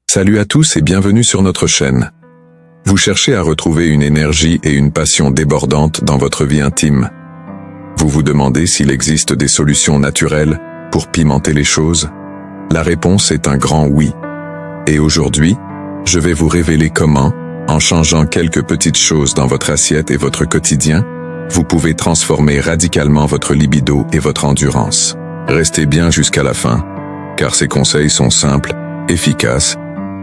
Salut à tous et bienvenue sur notre chaîne. Vous cherchez à retrouver une énergie et une passion débordantes dans votre vie intime. Vous vous demandez s'il existe des solutions naturelles pour pimenter les choses? La réponse est un grand oui. Et aujourd'hui, je vais vous révéler comment, en changeant quelques petites choses dans votre assiette et votre quotidien, vous pouvez transformer radicalement votre libido et votre endurance. Restez bien jusqu'à la fin, car ces conseils sont simples, efficaces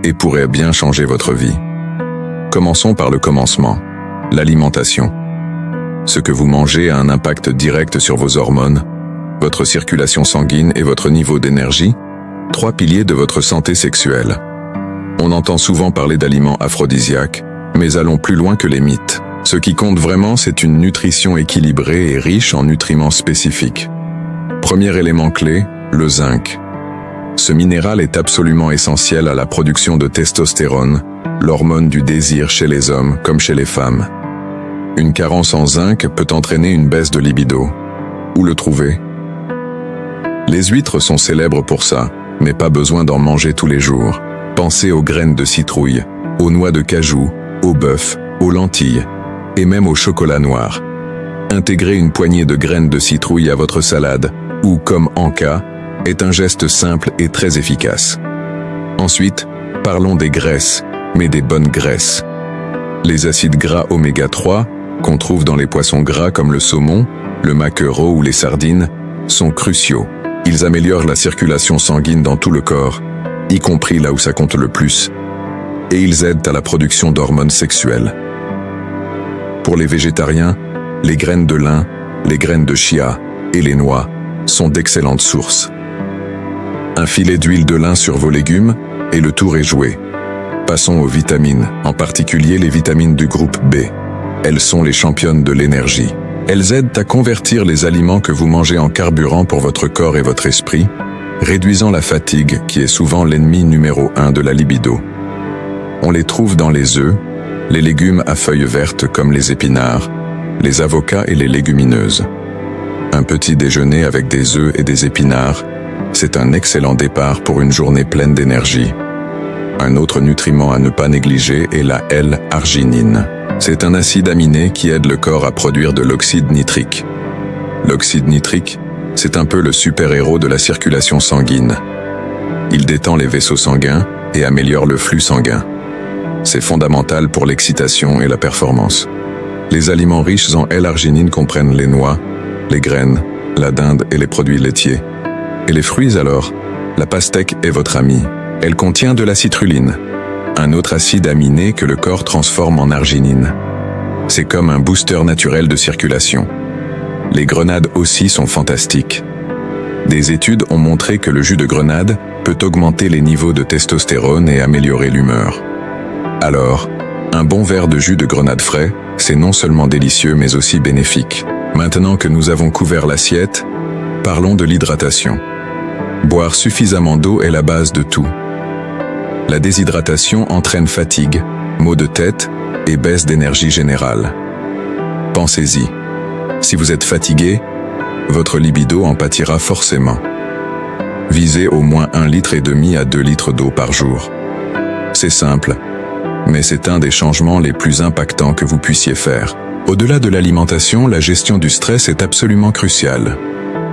et pourraient bien changer votre vie. Commençons par le commencement, l'alimentation. Ce que vous mangez a un impact direct sur vos hormones, votre circulation sanguine et votre niveau d'énergie, trois piliers de votre santé sexuelle. On entend souvent parler d'aliments aphrodisiaques, mais allons plus loin que les mythes. Ce qui compte vraiment, c'est une nutrition équilibrée et riche en nutriments spécifiques. Premier élément clé, le zinc. Ce minéral est absolument essentiel à la production de testostérone, l'hormone du désir chez les hommes comme chez les femmes. Une carence en zinc peut entraîner une baisse de libido. Où le trouver? Les huîtres sont célèbres pour ça, mais pas besoin d'en manger tous les jours. Pensez aux graines de citrouille, aux noix de cajou, au bœuf, aux lentilles, et même au chocolat noir. Intégrer une poignée de graines de citrouille à votre salade, ou comme en cas, est un geste simple et très efficace. Ensuite, parlons des graisses, mais des bonnes graisses. Les acides gras oméga 3, qu'on trouve dans les poissons gras comme le saumon, le maquereau ou les sardines, sont cruciaux. Ils améliorent la circulation sanguine dans tout le corps, y compris là où ça compte le plus, et ils aident à la production d'hormones sexuelles. Pour les végétariens, les graines de lin, les graines de chia et les noix sont d'excellentes sources. Un filet d'huile de lin sur vos légumes et le tour est joué. Passons aux vitamines, en particulier les vitamines du groupe B. Elles sont les championnes de l'énergie. Elles aident à convertir les aliments que vous mangez en carburant pour votre corps et votre esprit, réduisant la fatigue qui est souvent l'ennemi numéro 1 de la libido. On les trouve dans les œufs, les légumes à feuilles vertes comme les épinards, les avocats et les légumineuses. Un petit déjeuner avec des œufs et des épinards, c'est un excellent départ pour une journée pleine d'énergie. Un autre nutriment à ne pas négliger est la L-arginine. C'est un acide aminé qui aide le corps à produire de l'oxyde nitrique. L'oxyde nitrique, c'est un peu le super-héros de la circulation sanguine. Il détend les vaisseaux sanguins et améliore le flux sanguin. C'est fondamental pour l'excitation et la performance. Les aliments riches en L-arginine comprennent les noix, les graines, la dinde et les produits laitiers. Et les fruits alors? La pastèque est votre amie. Elle contient de la citrulline, un autre acide aminé que le corps transforme en arginine. C'est comme un booster naturel de circulation. Les grenades aussi sont fantastiques. Des études ont montré que le jus de grenade peut augmenter les niveaux de testostérone et améliorer l'humeur. Alors, un bon verre de jus de grenade frais, c'est non seulement délicieux mais aussi bénéfique. Maintenant que nous avons couvert l'assiette, parlons de l'hydratation. Boire suffisamment d'eau est la base de tout. La déshydratation entraîne fatigue, maux de tête et baisse d'énergie générale. Pensez-y. Si vous êtes fatigué, votre libido en pâtira forcément. Visez au moins 1,5 litre à 2 litres d'eau par jour. C'est simple, mais c'est un des changements les plus impactants que vous puissiez faire. Au-delà de l'alimentation, la gestion du stress est absolument cruciale.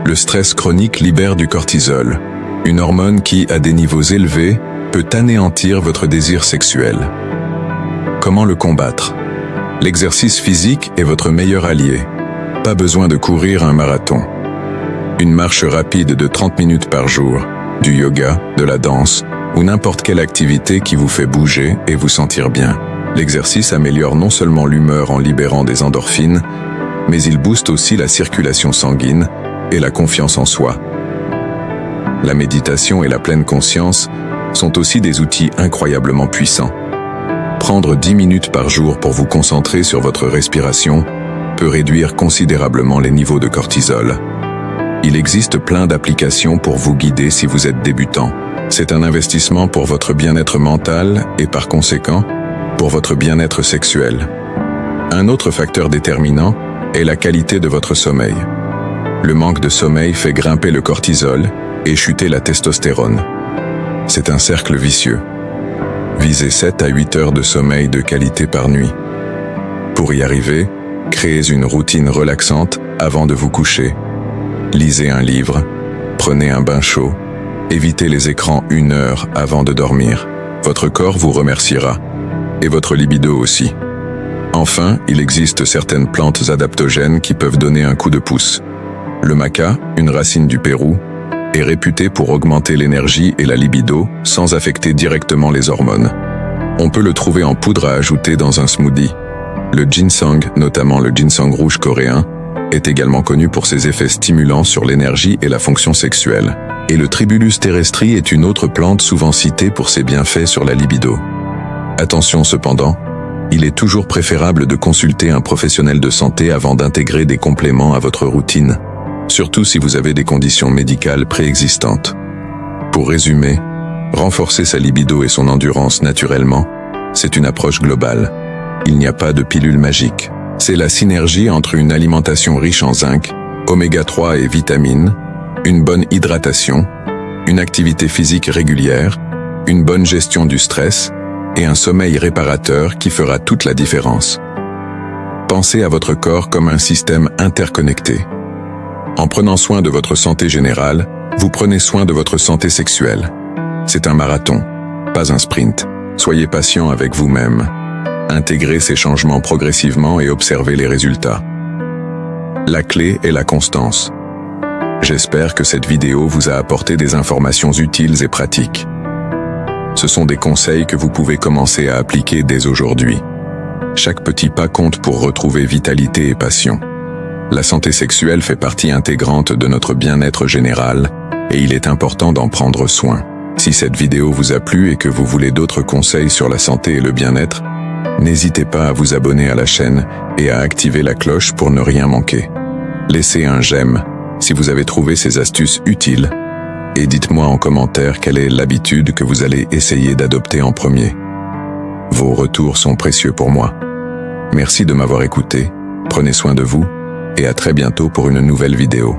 Le stress chronique libère du cortisol, une hormone qui, à des niveaux élevés, peut anéantir votre désir sexuel. Comment le combattre? L'exercice physique est votre meilleur allié. Pas besoin de courir un marathon. Une marche rapide de 30 minutes par jour, du yoga, de la danse, ou n'importe quelle activité qui vous fait bouger et vous sentir bien. L'exercice améliore non seulement l'humeur en libérant des endorphines, mais il booste aussi la circulation sanguine et la confiance en soi. La méditation et la pleine conscience sont aussi des outils incroyablement puissants. Prendre 10 minutes par jour pour vous concentrer sur votre respiration peut réduire considérablement les niveaux de cortisol. Il existe plein d'applications pour vous guider si vous êtes débutant. C'est un investissement pour votre bien-être mental et par conséquent, pour votre bien-être sexuel. Un autre facteur déterminant est la qualité de votre sommeil. Le manque de sommeil fait grimper le cortisol et chuter la testostérone. C'est un cercle vicieux. Visez 7 à 8 heures de sommeil de qualité par nuit. Pour y arriver, créez une routine relaxante avant de vous coucher. Lisez un livre, prenez un bain chaud, évitez les écrans 1 heure avant de dormir. Votre corps vous remerciera, et votre libido aussi. Enfin, il existe certaines plantes adaptogènes qui peuvent donner un coup de pouce. Le maca, une racine du Pérou, est réputé pour augmenter l'énergie et la libido sans affecter directement les hormones. On peut le trouver en poudre à ajouter dans un smoothie. Le ginseng, notamment le ginseng rouge coréen, est également connu pour ses effets stimulants sur l'énergie et la fonction sexuelle. Et le Tribulus terrestri est une autre plante souvent citée pour ses bienfaits sur la libido. Attention cependant, il est toujours préférable de consulter un professionnel de santé avant d'intégrer des compléments à votre routine, surtout si vous avez des conditions médicales préexistantes. Pour résumer, renforcer sa libido et son endurance naturellement, c'est une approche globale. Il n'y a pas de pilule magique. C'est la synergie entre une alimentation riche en zinc, oméga 3 et vitamines, une bonne hydratation, une activité physique régulière, une bonne gestion du stress et un sommeil réparateur qui fera toute la différence. Pensez à votre corps comme un système interconnecté. En prenant soin de votre santé générale, vous prenez soin de votre santé sexuelle. C'est un marathon, pas un sprint. Soyez patient avec vous-même. Intégrez ces changements progressivement et observez les résultats. La clé est la constance. J'espère que cette vidéo vous a apporté des informations utiles et pratiques. Ce sont des conseils que vous pouvez commencer à appliquer dès aujourd'hui. Chaque petit pas compte pour retrouver vitalité et passion. La santé sexuelle fait partie intégrante de notre bien-être général et il est important d'en prendre soin. Si cette vidéo vous a plu et que vous voulez d'autres conseils sur la santé et le bien-être, n'hésitez pas à vous abonner à la chaîne et à activer la cloche pour ne rien manquer. Laissez un j'aime si vous avez trouvé ces astuces utiles et dites-moi en commentaire quelle est l'habitude que vous allez essayer d'adopter en premier. Vos retours sont précieux pour moi. Merci de m'avoir écouté, prenez soin de vous et à très bientôt pour une nouvelle vidéo.